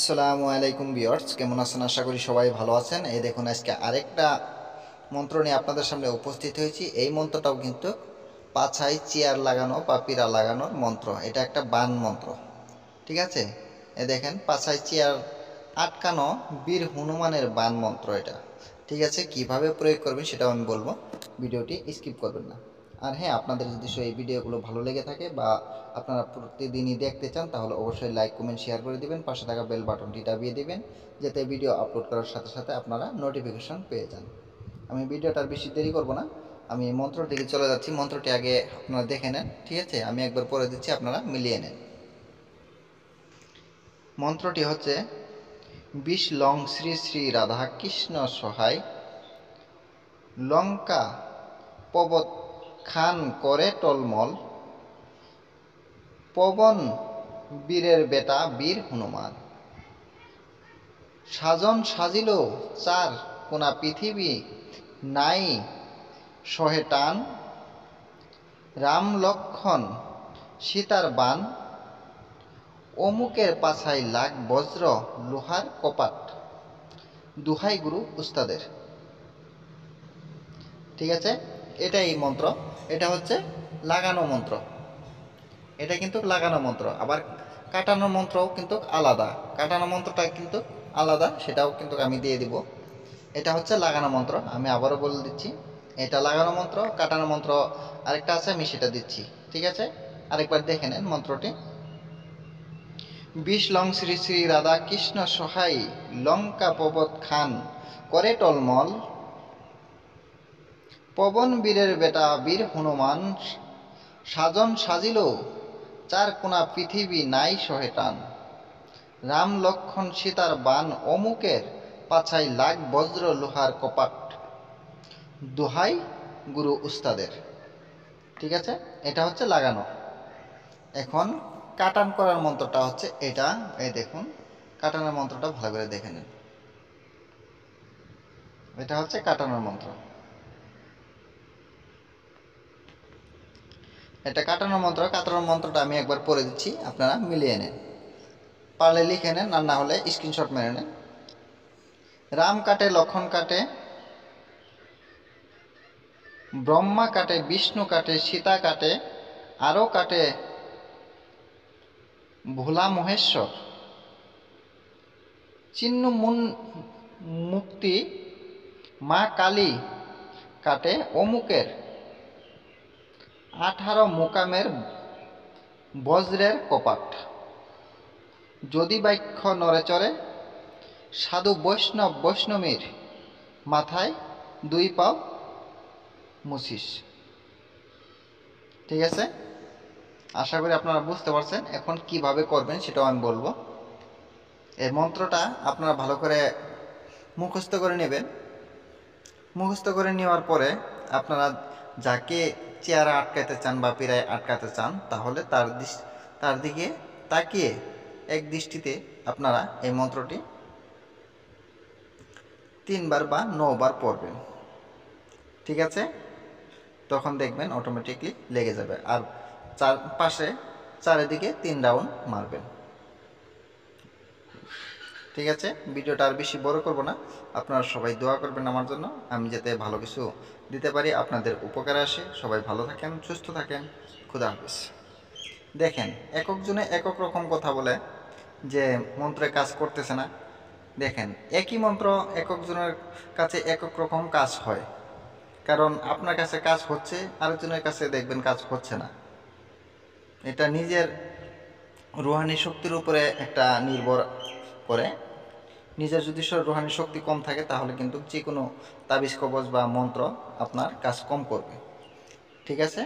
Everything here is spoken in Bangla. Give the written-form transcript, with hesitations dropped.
আসসালামু আলাইকুম ভিউয়ার্স, কেমন আছেন? আশা করি সবাই ভালো আছেন। এই দেখুন, আজকে আরেকটা মন্ত্র নিয়ে আপনাদের সামনে উপস্থিত হয়েছি। এই মন্ত্রটাও কিন্তু পাছায় চেয়ার লাগানো বা পীড়া লাগানোর মন্ত্র। এটা একটা বান মন্ত্র, ঠিক আছে? এ দেখেন, পাছায় চেয়ার আটকানো বীর হনুমানের বান মন্ত্র এটা, ঠিক আছে? কিভাবে প্রয়োগ করবেন সেটাও আমি বলবো, ভিডিওটি স্কিপ করবেন না। আর হ্যাঁ, আপনাদের যদি এই ভিডিওগুলো ভালো লেগে থাকে বা আপনারা প্রতিদিনই দেখতে চান, তাহলে অবশ্যই লাইক কমেন্ট শেয়ার করে দিবেন, পাশে থাকা বেল বাটনটি দাবিয়ে দিবেন, যাতে ভিডিও আপলোড করার সাথে সাথে আপনারা নোটিফিকেশন পেয়ে যান। আমি ভিডিওটার বেশি দেরি করব না, আমি মন্ত্র দিকে চলে যাচ্ছি। মন্ত্রটি আগে আপনারা দেখে নেন, ঠিক আছে? আমি একবার পড়ে দিচ্ছি, আপনারা মিলিয়ে নেন। মন্ত্রটি হচ্ছে: বিষ লং শ্রী শ্রী রাধা কৃষ্ণ সহায়, লঙ্কা পবত খান করে টলমল, পবন বীরের বেটা বীর হনুমান, সাজন সাজিল চার কোনা পৃথিবী নাই সহে টান, রাম লক্ষণ সীতার বান, অমুকের পাছায় লাগ বজ্র লোহার কপাট, দুহাই গুরু উস্তাদের। ঠিক আছে, এটাই এই মন্ত্র। এটা হচ্ছে লাগানো মন্ত্র, এটা কিন্তু লাগানো মন্ত্র। আবার কাটানো মন্ত্রও কিন্তু আলাদা, কাটানো মন্ত্রটা কিন্তু আলাদা, সেটাও কিন্তু আমি দিয়ে দিব। এটা হচ্ছে লাগানো মন্ত্র, আমি আবারও বলে দিচ্ছি, এটা লাগানো মন্ত্র। কাটানো মন্ত্র আরেকটা আছে, আমি সেটা দিচ্ছি, ঠিক আছে? আরেকবার দেখে নেন মন্ত্রটি। বিষ লং শ্রী শ্রী রাধা কৃষ্ণ সহায়, লঙ্কা পবত খান করে টলমল, পবন বীরের বেটা বীর হনুমান, সাজন সাজিল চার কোনা পৃথিবী নাই সহে টান, রাম লক্ষণ সীতার বান, অমুকের পাছায় লাগ বজ্র লোহার কপাট, দোহাই গুরু উস্তাদের। ঠিক আছে, এটা হচ্ছে লাগানো। এখন কাটান করার মন্ত্রটা হচ্ছে এটা। এই দেখুন, কাটানোর মন্ত্রটা ভালো করে দেখে নেন। এটা হচ্ছে কাটানোর মন্ত্র। এটা কাটানোর মন্ত্র। কাটানোর মন্ত্রটা আমি একবার পড়ে দিচ্ছি, আপনারা মিলিয়ে নেন, পারলে লিখে নেন, আর না হলে স্ক্রিনশট মেরে নেন। রাম কাটে লক্ষণ কাটে, ব্রহ্মা কাটে বিষ্ণু কাটে, সীতা কাটে আরও কাটে ভোলা মহেশ্বর, চিহ্ন মুক্তি মা কালী কাটে অমুকের, 18 মোকামের বজ্রের কপাট, যদি বাক্য নড়ে চড়ে সাধু বৈষ্ণব বৈষ্ণবীর, মাথায় 2 পাও মুছিস। ঠিক আছে, আশা করি আপনারা বুঝতে পারছেন। এখন কিভাবে করবেন সেটাও আমি বলবো। এই মন্ত্রটা আপনারা ভালো করে মুখস্থ করে নেবেন। মুখস্থ করে নেওয়ার পরে আপনারা যাকে চেয়ারে আটকাতে চান বা পীড়ায় আটকাতে চান, তাহলে তার দিকে তাকিয়ে এক দৃষ্টিতে আপনারা এই মন্ত্রটি 3 বার বা 9 বার পড়বেন। ঠিক আছে, তখন দেখবেন অটোমেটিকলি লেগে যাবে। আর চারিদিকে 3 রাউন্ড মারবেন। ঠিক আছে, ভিডিওটা আর বেশি বড় করব না। আপনারা সবাই দোয়া করবেন আমার জন্য, আমি যাতে ভালো কিছু দিতে পারি, আপনাদের উপকারে আসে। সবাই ভালো থাকেন, সুস্থ থাকেন। খুদা হাফেজ। দেখেন, একক জনে একক রকম কথা বলে যে মন্ত্রে কাজ করতেছে না। দেখেন, একই মন্ত্র একক জনের কাছে একক রকম কাজ হয়, কারণ আপনার কাছে কাজ হচ্ছে, আরেকজনের কাছে দেখবেন কাজ হচ্ছে না। এটা নিজের রুহানি শক্তির উপরে একটা নির্ভর করে। নিজের যদি রুহানি শক্তি কম থাকে, তাহলে কিন্তু যে কোনো তাবিজ কবজ বা মন্ত্র আপনার কাজ কম করবে। ঠিক আছে,